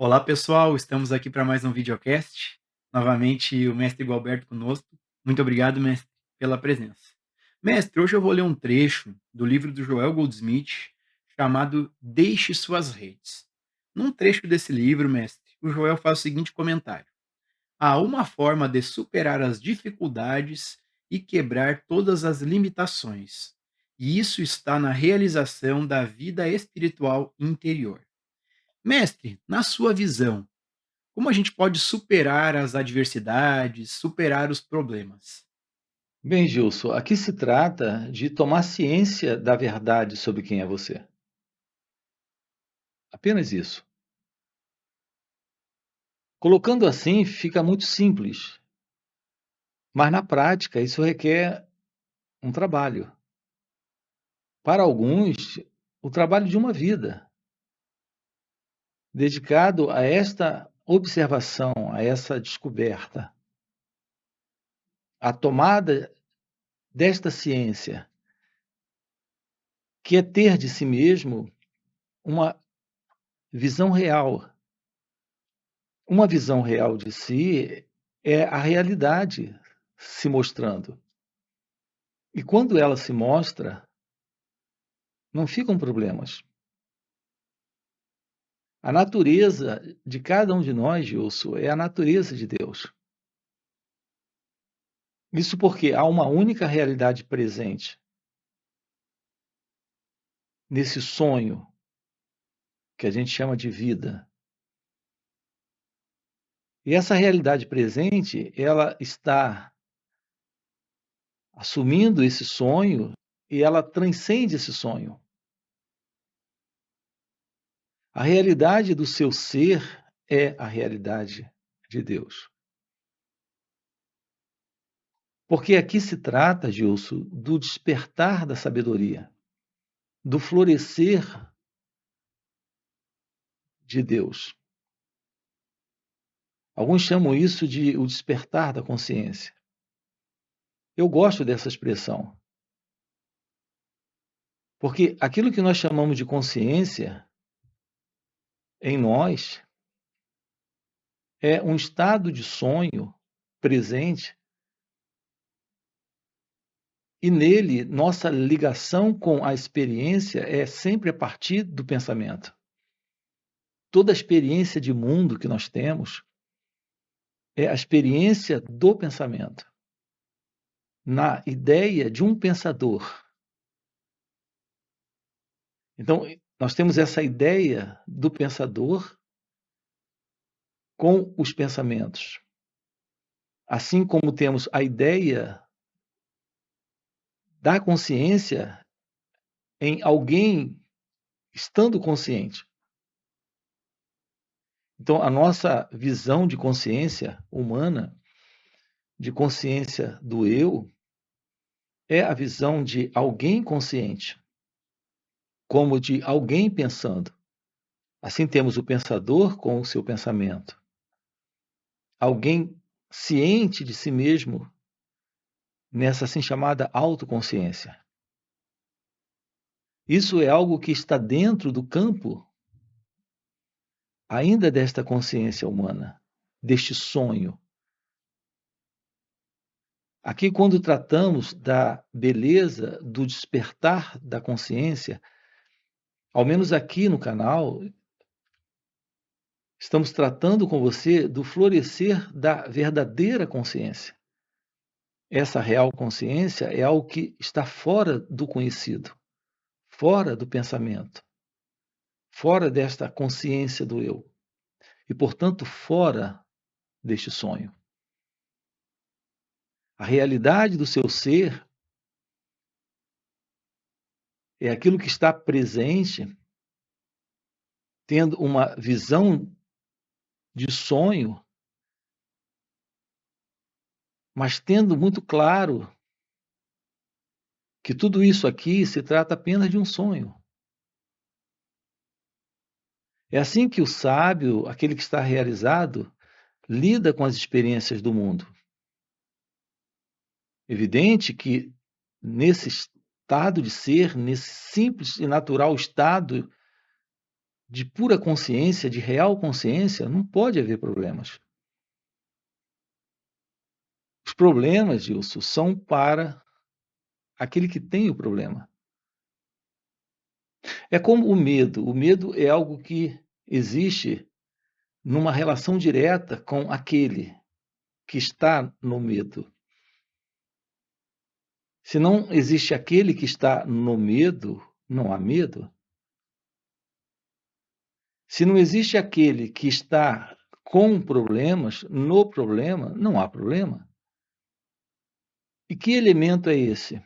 Olá pessoal, estamos aqui para mais um videocast. Novamente o mestre Gualberto conosco. Muito obrigado, mestre, pela presença. Mestre, hoje eu vou ler um trecho do livro do Joel Goldsmith chamado Deixe Suas Redes. Num trecho desse livro, mestre, o Joel faz o seguinte comentário: há uma forma de superar as dificuldades e quebrar todas as limitações. E isso está na realização da vida espiritual interior. Mestre, na sua visão, como a gente pode superar as adversidades, superar os problemas? Bem, Gilson, aqui se trata de tomar ciência da verdade sobre quem é você. Apenas isso. Colocando assim, fica muito simples, mas na prática isso requer um trabalho. Para alguns, o trabalho de uma vida, dedicado a esta observação, a essa descoberta, a tomada desta ciência, que é ter de si mesmo uma visão real. Uma visão real de si é a realidade se mostrando. E quando ela se mostra, não ficam problemas. A natureza de cada um de nós, Gilson, é a natureza de Deus. Isso porque há uma única realidade presente nesse sonho que a gente chama de vida. E essa realidade presente, ela está assumindo esse sonho e ela transcende esse sonho. A realidade do seu ser é a realidade de Deus. Porque aqui se trata, Gilson, do despertar da sabedoria, do florescer de Deus. Alguns chamam isso de o despertar da consciência. Eu gosto dessa expressão, porque aquilo que nós chamamos de consciência em nós é um estado de sonho presente e nele nossa ligação com a experiência é sempre a partir do pensamento. Toda a experiência de mundo que nós temos é a experiência do pensamento, na ideia de um pensador. Então, nós temos essa ideia do pensador com os pensamentos. Assim como temos a ideia da consciência em alguém estando consciente. Então, a nossa visão de consciência humana, de consciência do eu, é a visão de alguém consciente, como de alguém pensando. Assim temos o pensador com o seu pensamento. Alguém ciente de si mesmo nessa assim chamada autoconsciência. Isso é algo que está dentro do campo ainda desta consciência humana, deste sonho. Aqui, quando tratamos da beleza do despertar da consciência, ao menos aqui no canal, estamos tratando com você do florescer da verdadeira consciência. Essa real consciência é algo que está fora do conhecido, fora do pensamento, fora desta consciência do eu e, portanto, fora deste sonho. A realidade do seu ser é aquilo que está presente, tendo uma visão de sonho, mas tendo muito claro que tudo isso aqui se trata apenas de um sonho. É assim que o sábio, aquele que está realizado, lida com as experiências do mundo. Evidente que nesse estado de ser, nesse simples e natural estado de pura consciência, de real consciência, não pode haver problemas. Os problemas, Gilson, são para aquele que tem o problema. É como o medo. O medo é algo que existe numa relação direta com aquele que está no medo. Se não existe aquele que está no medo, não há medo. Se não existe aquele que está com problemas, no problema, não há problema. E que elemento é esse?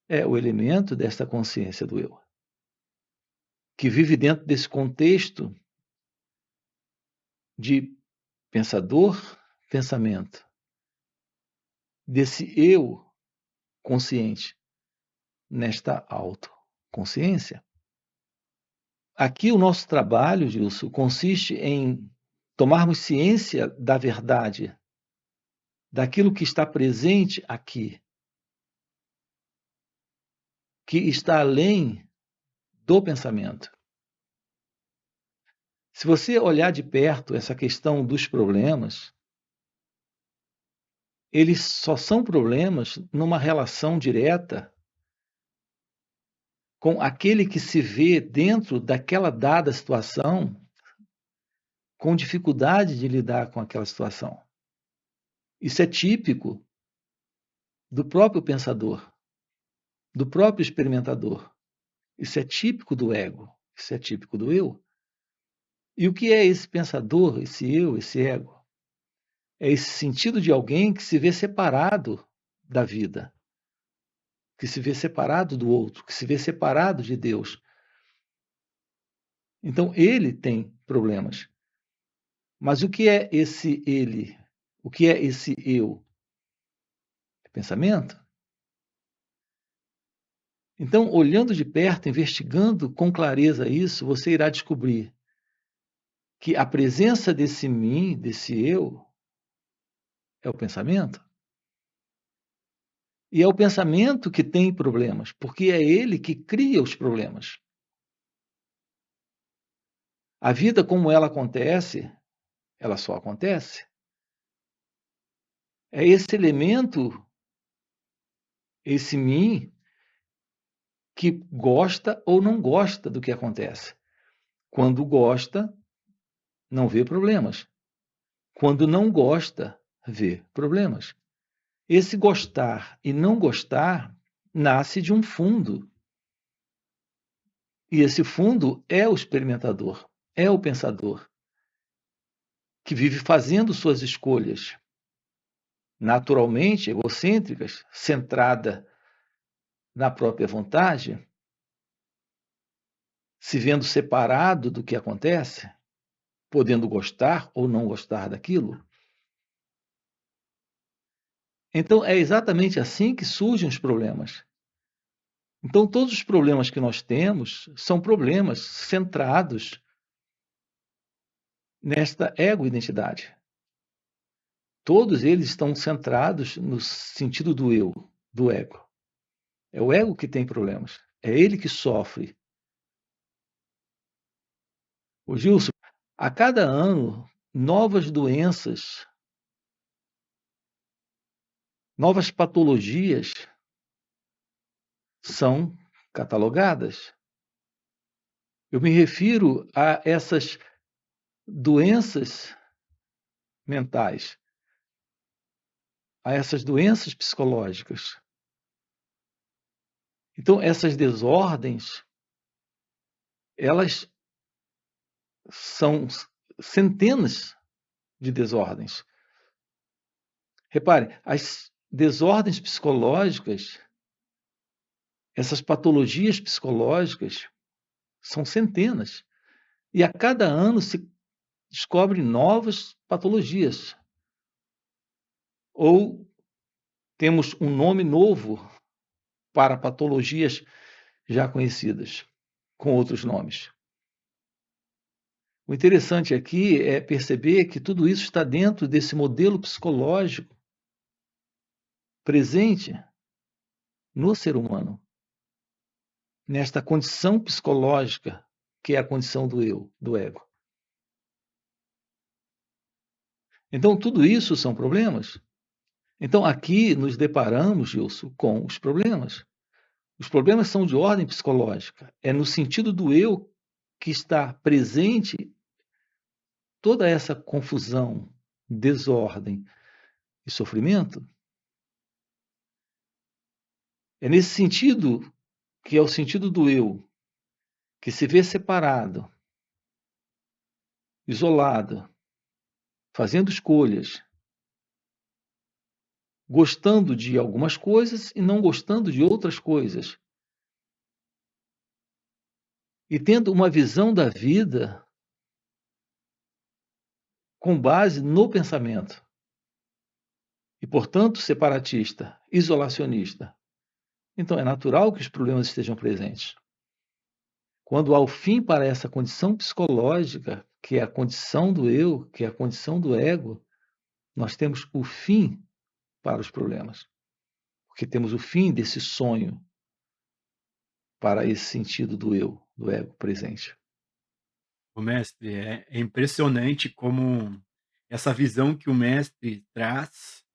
É o elemento desta consciência do eu, que vive dentro desse contexto de pensador, pensamento, desse eu consciente, nesta autoconsciência. Aqui o nosso trabalho, Gilson, consiste em tomarmos ciência da verdade, daquilo que está presente aqui, que está além do pensamento. Se você olhar de perto essa questão dos problemas, eles só são problemas numa relação direta com aquele que se vê dentro daquela dada situação com dificuldade de lidar com aquela situação. Isso é típico do próprio pensador, do próprio experimentador. Isso é típico do ego, isso é típico do eu. E o que é esse pensador, esse eu, esse ego? É esse sentido de alguém que se vê separado da vida, que se vê separado do outro, que se vê separado de Deus. Então, ele tem problemas. Mas o que é esse ele? O que é esse eu? É pensamento. Então, olhando de perto, investigando com clareza isso, você irá descobrir que a presença desse mim, desse eu, é o pensamento. E é o pensamento que tem problemas, porque é ele que cria os problemas. A vida como ela acontece, ela só acontece. É esse elemento, esse mim, que gosta ou não gosta do que acontece. Quando gosta, não vê problemas. Quando não gosta, vê problemas. Esse gostar e não gostar nasce de um fundo. E esse fundo é o experimentador, é o pensador, que vive fazendo suas escolhas, naturalmente egocêntricas, centrada na própria vontade, se vendo separado do que acontece, podendo gostar ou não gostar daquilo. Então, é exatamente assim que surgem os problemas. Então, todos os problemas que nós temos são problemas centrados nesta ego-identidade. Todos eles estão centrados no sentido do eu, do ego. É o ego que tem problemas. É ele que sofre. O Gilson, a cada ano, novas doenças, novas patologias são catalogadas. Eu me refiro a essas doenças mentais, a essas doenças psicológicas. Então, essas desordens, elas são centenas de desordens. Repare, as desordens psicológicas, essas patologias psicológicas, são centenas. E a cada ano se descobrem novas patologias. Ou temos um nome novo para patologias já conhecidas, com outros nomes. O interessante aqui é perceber que tudo isso está dentro desse modelo psicológico presente no ser humano, nesta condição psicológica que é a condição do eu, do ego. Então, tudo isso são problemas. Então, aqui nos deparamos, Gilson, com os problemas. Os problemas são de ordem psicológica. É no sentido do eu que está presente toda essa confusão, desordem e sofrimento. É nesse sentido que é o sentido do eu, que se vê separado, isolado, fazendo escolhas, gostando de algumas coisas e não gostando de outras coisas. E tendo uma visão da vida com base no pensamento. E, portanto, separatista, isolacionista. Então, é natural que os problemas estejam presentes. Quando há o fim para essa condição psicológica, que é a condição do eu, que é a condição do ego, nós temos o fim para os problemas. Porque temos o fim desse sonho para esse sentido do eu, do ego presente. O mestre, é impressionante como essa visão que o mestre traz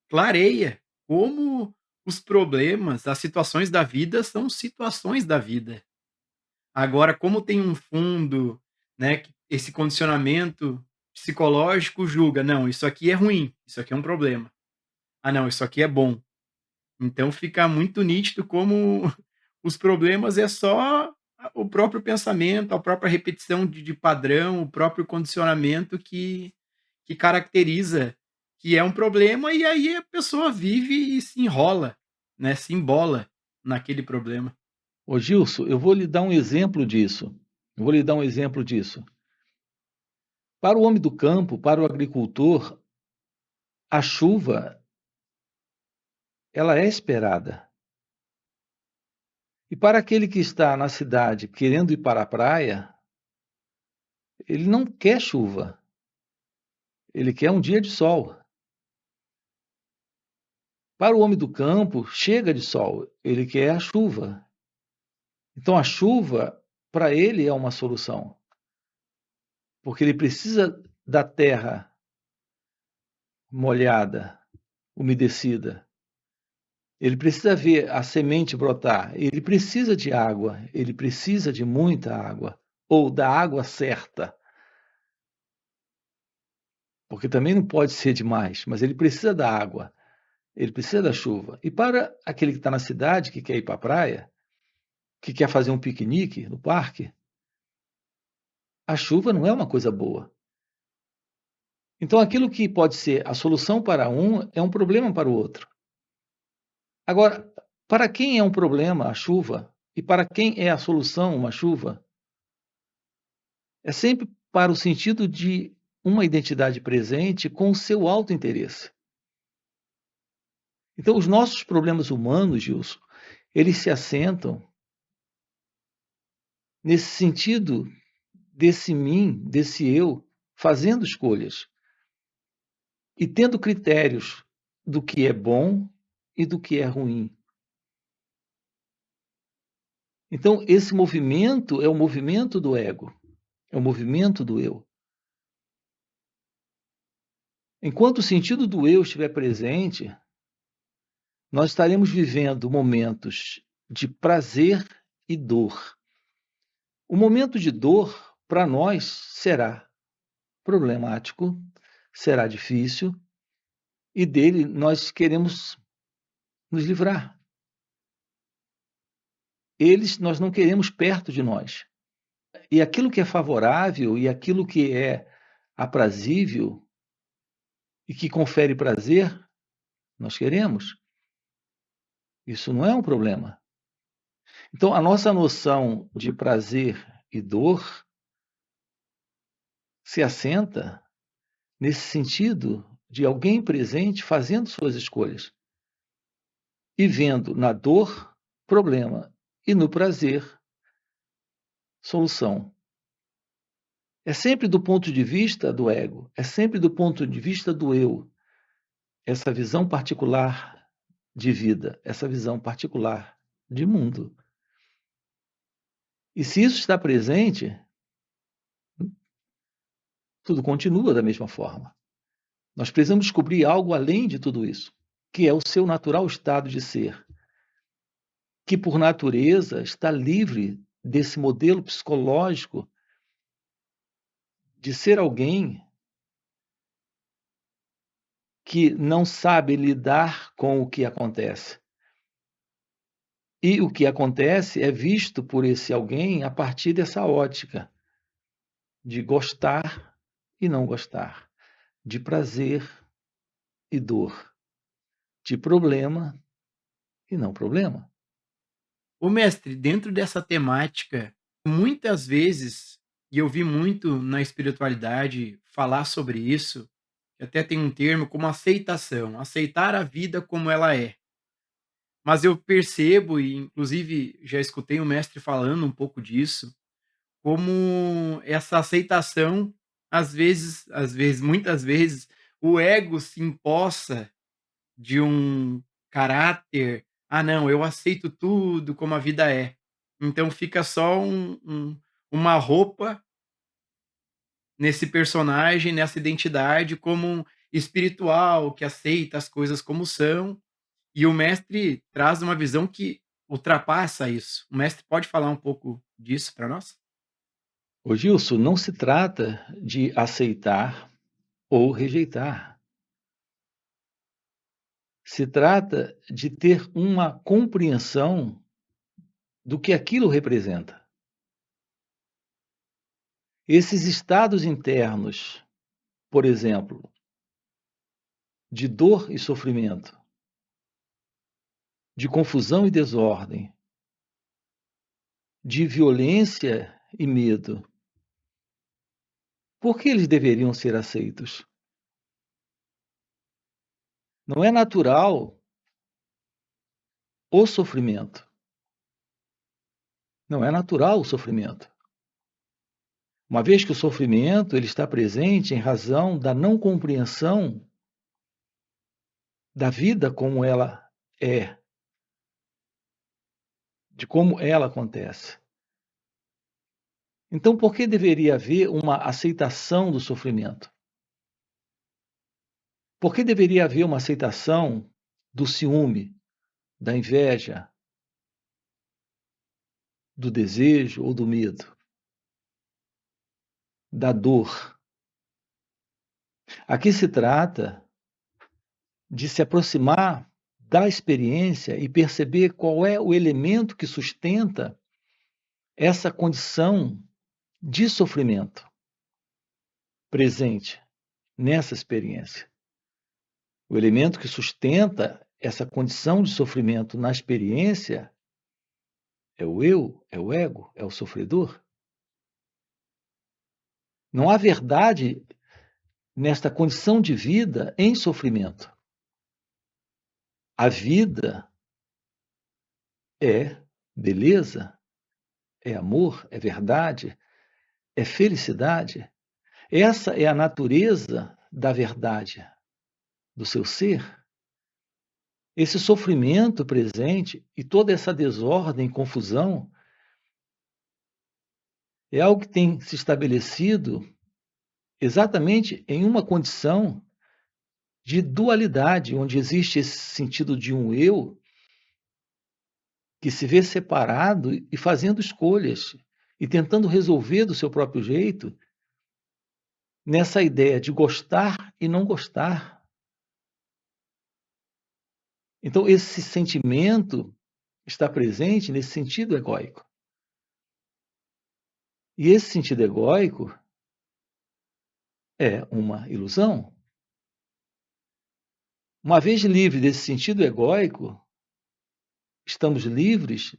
clareia como os problemas, as situações da vida são situações da vida. Agora, como tem um fundo, né, que esse condicionamento psicológico julga: "Não, isso aqui é ruim, isso aqui é um problema. Ah, não, isso aqui é bom". Então fica muito nítido como os problemas é só o próprio pensamento, a própria repetição de padrão, o próprio condicionamento que caracteriza que é um problema, e aí a pessoa vive e se enrola, né, se embola naquele problema. Ô Gilson, eu vou lhe dar um exemplo disso. Eu vou lhe dar um exemplo disso. Para o homem do campo, para o agricultor, a chuva, ela é esperada. E para aquele que está na cidade querendo ir para a praia, ele não quer chuva, ele quer um dia de sol. Para o homem do campo, chega de sol, ele quer a chuva. Então a chuva, para ele, é uma solução, porque ele precisa da terra molhada, umedecida. Ele precisa ver a semente brotar, ele precisa de água, ele precisa de muita água, ou da água certa, porque também não pode ser demais, mas ele precisa da água, ele precisa da chuva. E para aquele que está na cidade, que quer ir para a praia, que quer fazer um piquenique no parque, a chuva não é uma coisa boa. Então, aquilo que pode ser a solução para um é um problema para o outro. Agora, para quem é um problema a chuva e para quem é a solução uma chuva, é sempre para o sentido de uma identidade presente com o seu autointeresse. Então, os nossos problemas humanos, Gilson, eles se assentam nesse sentido desse mim, desse eu, fazendo escolhas e tendo critérios do que é bom e do que é ruim. Então, esse movimento é o movimento do ego, é o movimento do eu. Enquanto o sentido do eu estiver presente, nós estaremos vivendo momentos de prazer e dor. O momento de dor, para nós, será problemático, será difícil, e dele nós queremos nos livrar. Eles nós não queremos perto de nós. E aquilo que é favorável e aquilo que é aprazível e que confere prazer, nós queremos. Isso não é um problema. Então, a nossa noção de prazer e dor se assenta nesse sentido de alguém presente fazendo suas escolhas e vendo na dor problema e no prazer solução. É sempre do ponto de vista do ego, é sempre do ponto de vista do eu, essa visão particular de vida, essa visão particular de mundo. E se isso está presente, tudo continua da mesma forma. Nós precisamos descobrir algo além de tudo isso, que é o seu natural estado de ser, que por natureza está livre desse modelo psicológico de ser alguém que não sabe lidar com o que acontece. E o que acontece é visto por esse alguém a partir dessa ótica de gostar e não gostar, de prazer e dor, de problema e não problema. Ô mestre, dentro dessa temática, muitas vezes, e eu vi muito na espiritualidade falar sobre isso, que até tem um termo como aceitação, aceitar a vida como ela é. Mas eu percebo, e inclusive já escutei o mestre falando um pouco disso, como essa aceitação, às vezes, muitas vezes, o ego se impossa de um caráter: "Ah não, eu aceito tudo como a vida é". Então fica só uma roupa nesse personagem, nessa identidade como um espiritual, que aceita as coisas como são, e o mestre traz uma visão que ultrapassa isso. O mestre pode falar um pouco disso para nós? Ô Gilson, não se trata de aceitar ou rejeitar. Se trata de ter uma compreensão do que aquilo representa. Esses estados internos, por exemplo, de dor e sofrimento, de confusão e desordem, de violência e medo, por que eles deveriam ser aceitos? Não é natural o sofrimento. Não é natural o sofrimento. Uma vez que o sofrimento ele está presente em razão da não compreensão da vida como ela é, de como ela acontece. Então, por que deveria haver uma aceitação do sofrimento? Por que deveria haver uma aceitação do ciúme, da inveja, do desejo ou do medo, da dor? Aqui se trata de se aproximar da experiência e perceber qual é o elemento que sustenta essa condição de sofrimento presente nessa experiência. O elemento que sustenta essa condição de sofrimento na experiência é o eu, é o ego, é o sofredor. Não há verdade nesta condição de vida em sofrimento. A vida é beleza, é amor, é verdade, é felicidade. Essa é a natureza da verdade, do seu ser. Esse sofrimento presente e toda essa desordem, confusão, é algo que tem se estabelecido exatamente em uma condição de dualidade, onde existe esse sentido de um eu que se vê separado e fazendo escolhas e tentando resolver do seu próprio jeito, nessa ideia de gostar e não gostar. Então, esse sentimento está presente nesse sentido egóico. E esse sentido egóico é uma ilusão. Uma vez livre desse sentido egóico, estamos livres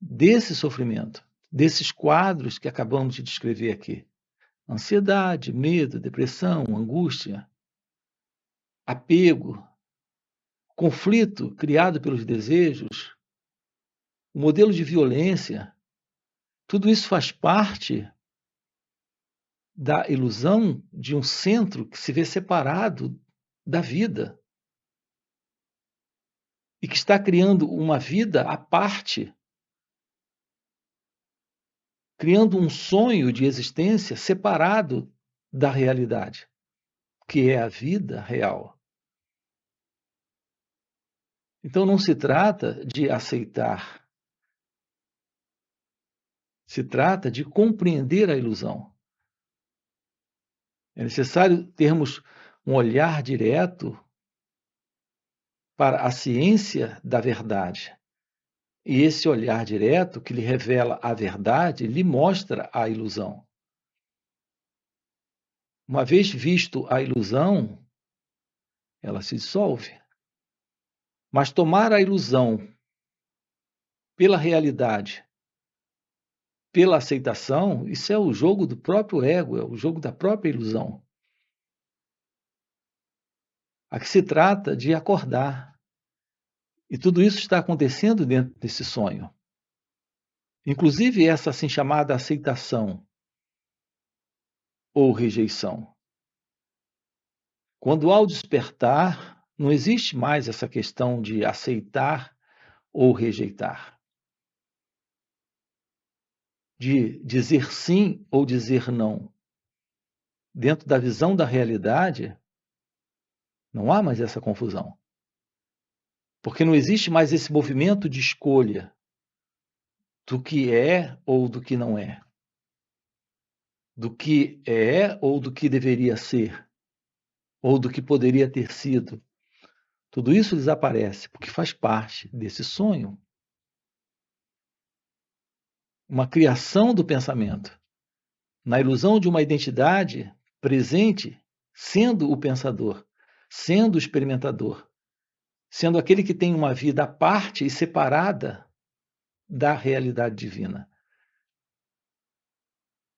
desse sofrimento, desses quadros que acabamos de descrever aqui. Ansiedade, medo, depressão, angústia, apego, conflito criado pelos desejos, o modelo de violência, tudo isso faz parte da ilusão de um centro que se vê separado da vida e que está criando uma vida à parte criando um sonho de existência separado da realidade, que é a vida real. Então não se trata de aceitar, se trata de compreender a ilusão. É necessário termos um olhar direto para a ciência da verdade. E esse olhar direto que lhe revela a verdade, lhe mostra a ilusão. Uma vez visto a ilusão, ela se dissolve. Mas tomar a ilusão pela realidade, pela aceitação, isso é o jogo do próprio ego, é o jogo da própria ilusão. Aqui se trata de acordar. E tudo isso está acontecendo dentro desse sonho. Inclusive essa assim chamada aceitação ou rejeição. Quando ao despertar, não existe mais essa questão de aceitar ou rejeitar, de dizer sim ou dizer não. Dentro da visão da realidade, não há mais essa confusão. Porque não existe mais esse movimento de escolha do que é ou do que não é. Do que é ou do que deveria ser, ou do que poderia ter sido. Tudo isso desaparece porque faz parte desse sonho. Uma criação do pensamento, na ilusão de uma identidade presente, sendo o pensador, sendo o experimentador, sendo aquele que tem uma vida à parte e separada da realidade divina.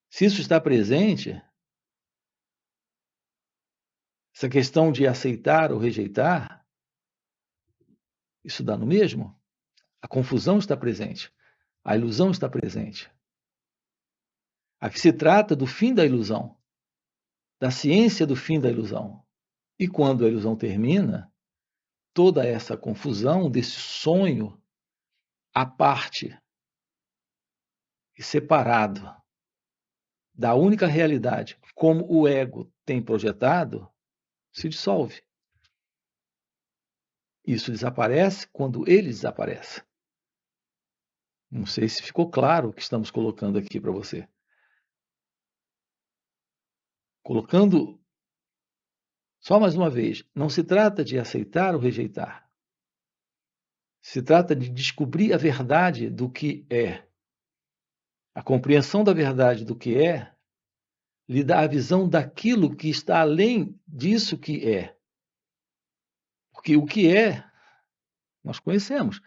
Se isso está presente, essa questão de aceitar ou rejeitar, isso dá no mesmo. A confusão está presente, a ilusão está presente. Aqui se trata do fim da ilusão, da ciência do fim da ilusão. E quando a ilusão termina, toda essa confusão desse sonho à parte e separado da única realidade, como o ego tem projetado, se dissolve. Isso desaparece quando ele desaparece. Não sei se ficou claro o que estamos colocando aqui para você. Colocando só mais uma vez, não se trata de aceitar ou rejeitar. Se trata de descobrir a verdade do que é. A compreensão da verdade do que é lhe dá a visão daquilo que está além disso que é. Porque o que é, nós conhecemos.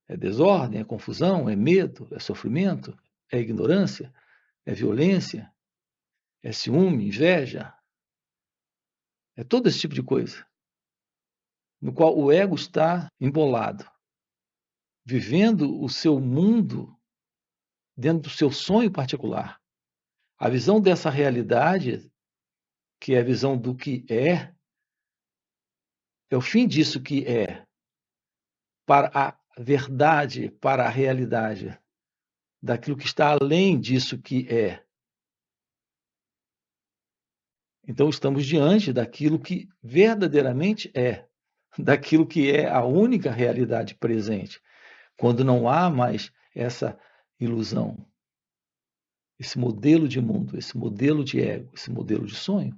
É desordem, é confusão, é medo, é sofrimento, é ignorância, é violência, é ciúme, inveja. É todo esse tipo de coisa, no qual o ego está embolado, vivendo o seu mundo dentro do seu sonho particular. A visão dessa realidade, que é a visão do que é o fim disso que é, para a verdade, para a realidade, daquilo que está além disso que é. Então, estamos diante daquilo que verdadeiramente é, daquilo que é a única realidade presente, quando não há mais essa ilusão, esse modelo de mundo, esse modelo de ego, esse modelo de sonho.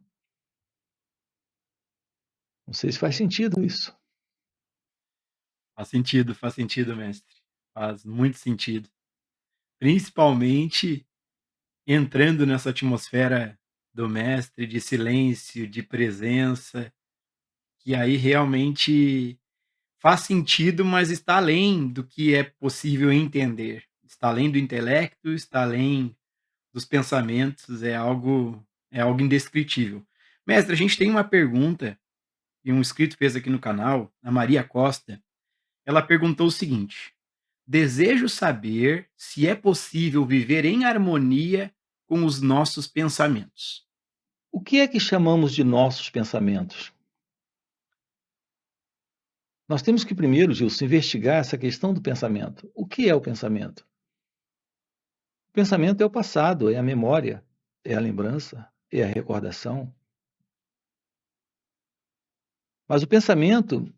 Não sei se faz sentido isso. Faz sentido, mestre. Faz muito sentido. Principalmente entrando nessa atmosfera do mestre de silêncio, de presença, que aí realmente faz sentido, mas está além do que é possível entender. Está além do intelecto, está além dos pensamentos, é algo indescritível. Mestre, a gente tem uma pergunta que um inscrito fez aqui no canal, a Maria Costa. Ela perguntou o seguinte: desejo saber se é possível viver em harmonia com os nossos pensamentos. O que é que chamamos de nossos pensamentos? Nós temos que primeiro, Gilson, investigar essa questão do pensamento. O que é o pensamento? pensamento é o passado, é a memória, é a lembrança, é a recordação. Mas o pensamento,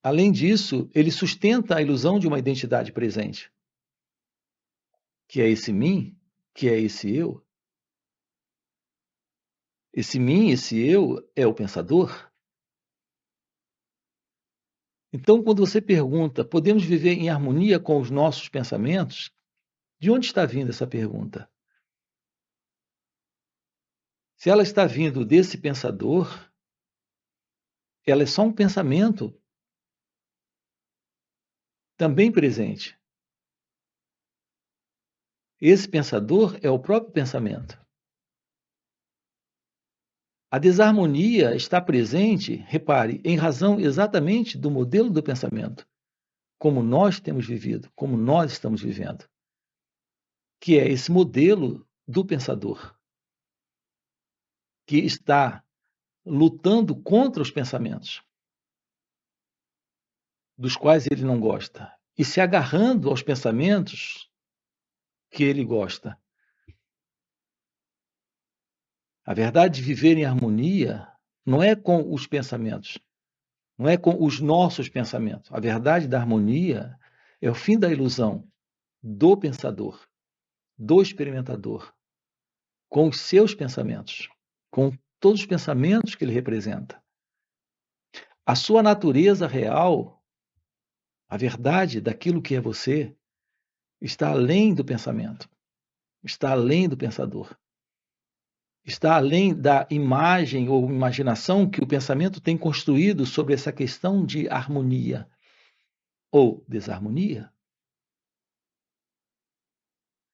além disso, ele sustenta a ilusão de uma identidade presente, que é esse mim, que é esse eu. Esse mim, esse eu, é o pensador. Então, quando você pergunta, podemos viver em harmonia com os nossos pensamentos? De onde está vindo essa pergunta? Se ela está vindo desse pensador, ela é só um pensamento também presente. Esse pensador é o próprio pensamento. A desarmonia está presente, repare, em razão exatamente do modelo do pensamento, como nós temos vivido, como nós estamos vivendo, que é esse modelo do pensador, que está lutando contra os pensamentos, dos quais ele não gosta, e se agarrando aos pensamentos que ele gosta. A verdade de viver em harmonia não é com os pensamentos, não é com os nossos pensamentos. A verdade da harmonia é o fim da ilusão do pensador, do experimentador, com os seus pensamentos, com todos os pensamentos que ele representa. A sua natureza real, a verdade daquilo que é você, está além do pensamento, está além do pensador, está além da imagem ou imaginação que o pensamento tem construído sobre essa questão de harmonia ou desarmonia.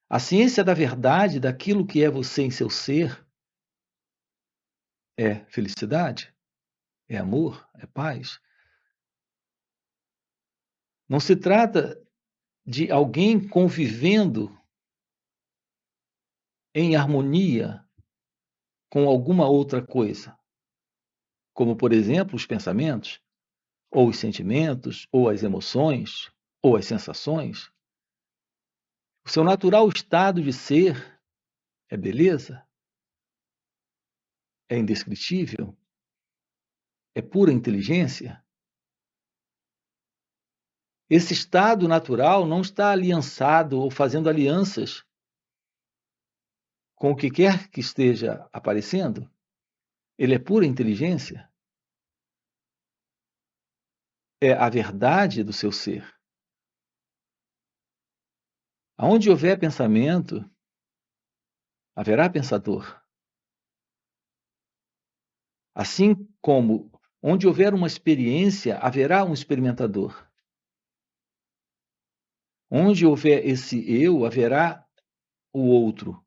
A ciência da verdade daquilo que é você em seu ser é felicidade, é amor, é paz. Não se trata de alguém convivendo em harmonia com alguma outra coisa, como, por exemplo, os pensamentos, ou os sentimentos, ou as emoções, ou as sensações. O seu natural estado de ser é beleza, é indescritível, é pura inteligência. Esse estado natural não está aliançado ou fazendo alianças com o que quer que esteja aparecendo. Ele é pura inteligência. É a verdade do seu ser. Aonde houver pensamento, haverá pensador. Assim como onde houver uma experiência, haverá um experimentador. Onde houver esse eu, haverá o outro.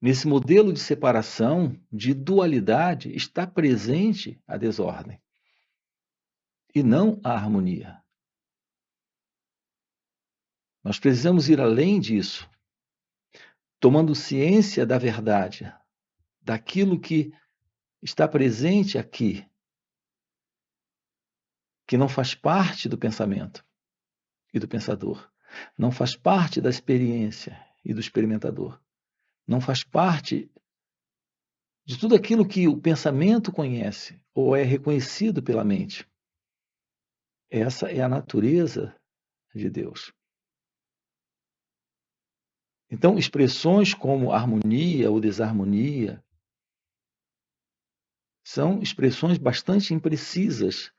Nesse modelo de separação, de dualidade, está presente a desordem e não a harmonia. Nós precisamos ir além disso, tomando ciência da verdade, daquilo que está presente aqui, que não faz parte do pensamento e do pensador, não faz parte da experiência e do experimentador, não faz parte de tudo aquilo que o pensamento conhece ou é reconhecido pela mente. Essa é a natureza de Deus. Então, expressões como harmonia ou desarmonia são expressões bastante imprecisas.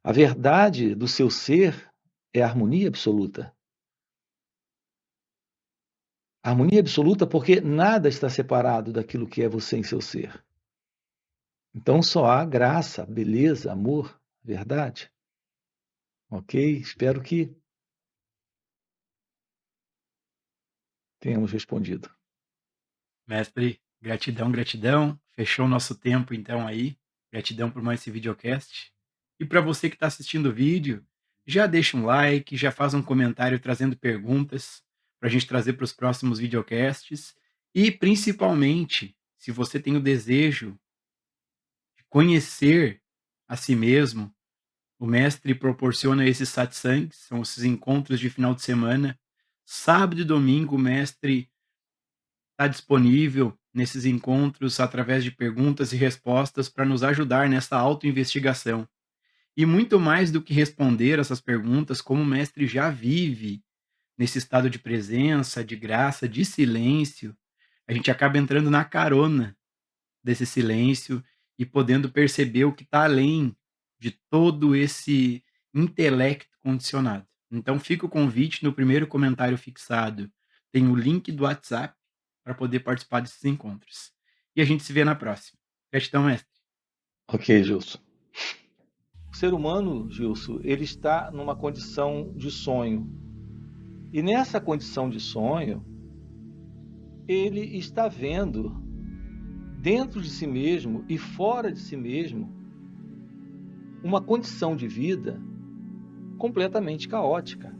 A verdade do seu ser é a harmonia absoluta. Harmonia absoluta porque nada está separado daquilo que é você em seu ser. Então só há graça, beleza, amor, verdade. Ok? Espero que tenhamos respondido. Mestre, gratidão, gratidão. Fechou o nosso tempo então aí. Gratidão por mais esse videocast. E para você que está assistindo o vídeo, já deixa um like, já faz um comentário trazendo perguntas para a gente trazer para os próximos videocasts. E principalmente, se você tem o desejo de conhecer a si mesmo, O mestre proporciona esses satsangs, são esses encontros de final de semana. Sábado e domingo, o mestre está disponível nesses encontros através de perguntas e respostas para nos ajudar nessa autoinvestigação. E muito mais do que responder essas perguntas, como o mestre já vive nesse estado de presença, de graça, de silêncio, a gente acaba entrando na carona desse silêncio e podendo perceber o que está além de todo esse intelecto condicionado. Então fica o convite no primeiro comentário fixado. Tem o link do WhatsApp para poder participar desses encontros. E a gente se vê na próxima. Gratidão, mestre. Ok, Gilson. O ser humano, Gilson, ele está numa condição de sonho. E nessa condição de sonho, ele está vendo dentro de si mesmo e fora de si mesmo uma condição de vida completamente caótica.